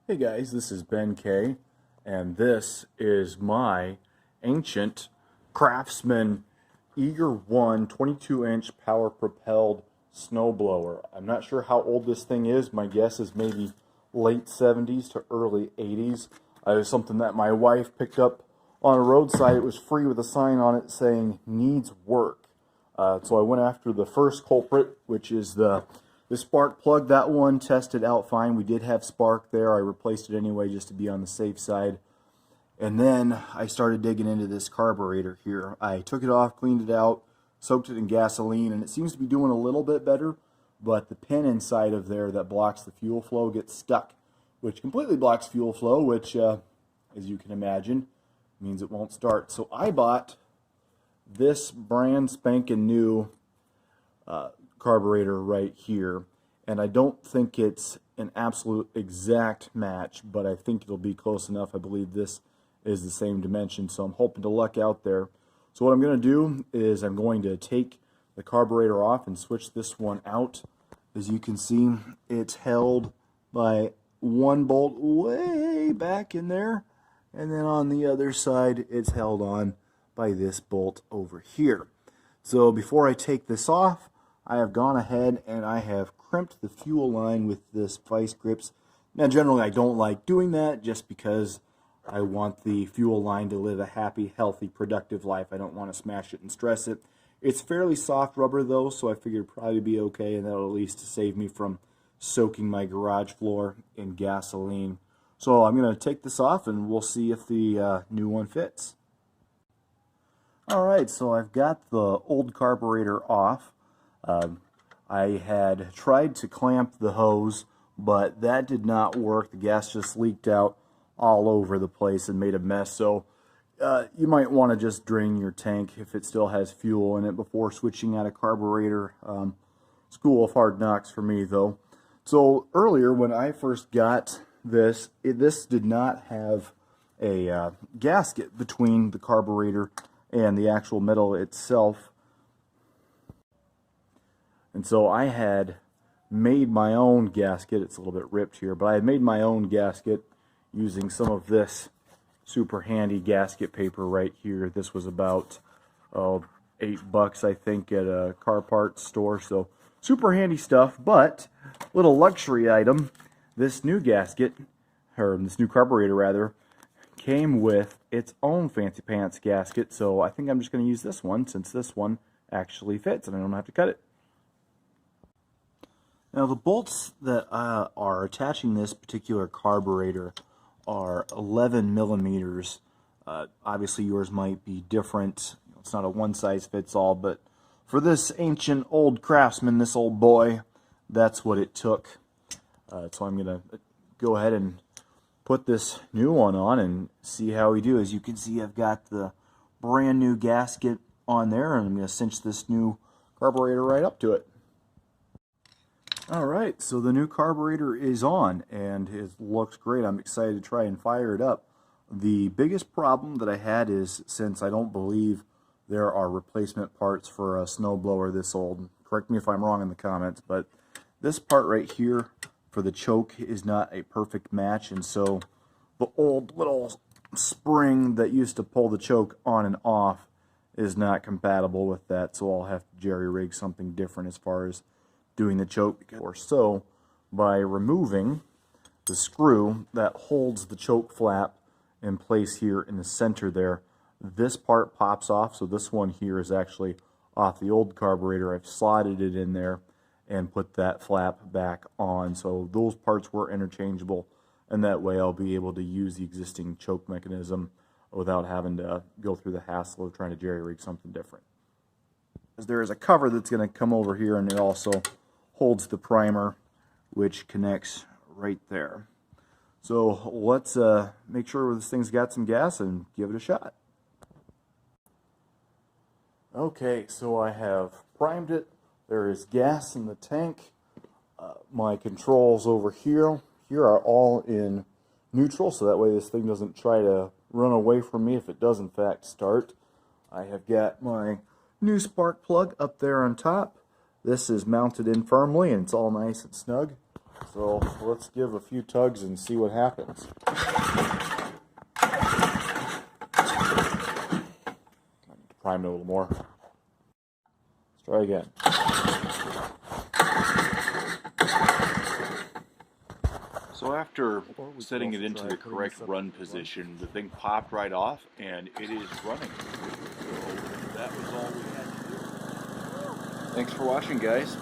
Hey guys, this is Ben K, and this is my ancient Craftsman Eager 1 22-inch power-propelled snowblower. I'm not sure how old this thing is. My guess is maybe late 70s to early 80s. It was something that my wife picked up on a roadside. It was free with a sign on it saying, needs work. So I went after the first culprit, which is the spark plug. That one tested out fine. We did have spark there. I replaced it anyway just to be on the safe side. And then I started digging into this carburetor here. I took it off, cleaned it out, soaked it in gasoline, and it seems to be doing a little bit better, but the pin inside of there that blocks the fuel flow gets stuck, which completely blocks fuel flow, which, as you can imagine, means it won't start. So I bought this brand spanking new carburetor right here, and I don't think it's an absolute exact match, but I think it'll be close enough. I believe this is the same dimension, so I'm hoping to luck out there. So what I'm going to do is I'm going to take the carburetor off and switch this one out. As you can see, it's held by one bolt way back in there, and then on the other side it's held on by this bolt over here. So before I take this off, I have gone ahead and I have crimped the fuel line with this vice grips. Now generally I don't like doing that just because I want the fuel line to live a happy, healthy, productive life. I don't want to smash it and stress it. It's fairly soft rubber though, so I figured it'd probably be okay, and that'll at least save me from soaking my garage floor in gasoline. So I'm going to take this off and we'll see if the new one fits. Alright, so I've got the old carburetor off. I had tried to clamp the hose, but that did not work. The gas just leaked out all over the place and made a mess. So you might want to just drain your tank if it still has fuel in it before switching out a carburetor. School of hard knocks for me though. So earlier when I first got this, this did not have a gasket between the carburetor and the actual metal itself. And so I had made my own gasket. It's a little bit ripped here, but I had made my own gasket using some of this super handy gasket paper right here. This was about $8 I think at a car parts store, so super handy stuff. But little luxury item, this new gasket, or this new carburetor rather, came with its own fancy pants gasket, so I think I'm just going to use this one since this one actually fits and I don't have to cut it. Now the bolts that are attaching this particular carburetor are 11 millimeters. Obviously yours might be different. It's not a one-size-fits-all, but for this ancient old Craftsman, this old boy, that's what it took. So I'm going to go ahead and put this new one on and see how we do. As you can see, I've got the brand new gasket on there, and I'm going to cinch this new carburetor right up to it. Alright, so the new carburetor is on and it looks great. I'm excited to try and fire it up. The biggest problem that I had is, since I don't believe there are replacement parts for a snowblower this old, correct me if I'm wrong in the comments, but this part right here for the choke is not a perfect match, and so the old little spring that used to pull the choke on and off is not compatible with that, so I'll have to jerry-rig something different as far as doing the choke, or so by removing the screw that holds the choke flap in place here in the center there. This part pops off, so this one here is actually off the old carburetor. I've slotted it in there and put that flap back on, so those parts were interchangeable, and that way I'll be able to use the existing choke mechanism without having to go through the hassle of trying to jerry-rig something different. There is a cover that's going to come over here, and it also holds the primer, which connects right there. So let's make sure this thing's got some gas and give it a shot. Okay, so I have primed it. There is gas in the tank. My controls over here are all in neutral, so that way this thing doesn't try to run away from me if it does in fact start. I have got my new spark plug up there on top. This is mounted in firmly and it's all nice and snug. So let's give a few tugs and see what happens. Prime it a little more. Let's try again. So after setting it into the correct run position, the thing popped right off and it is running. So that was all we had to do. Thanks for watching, guys.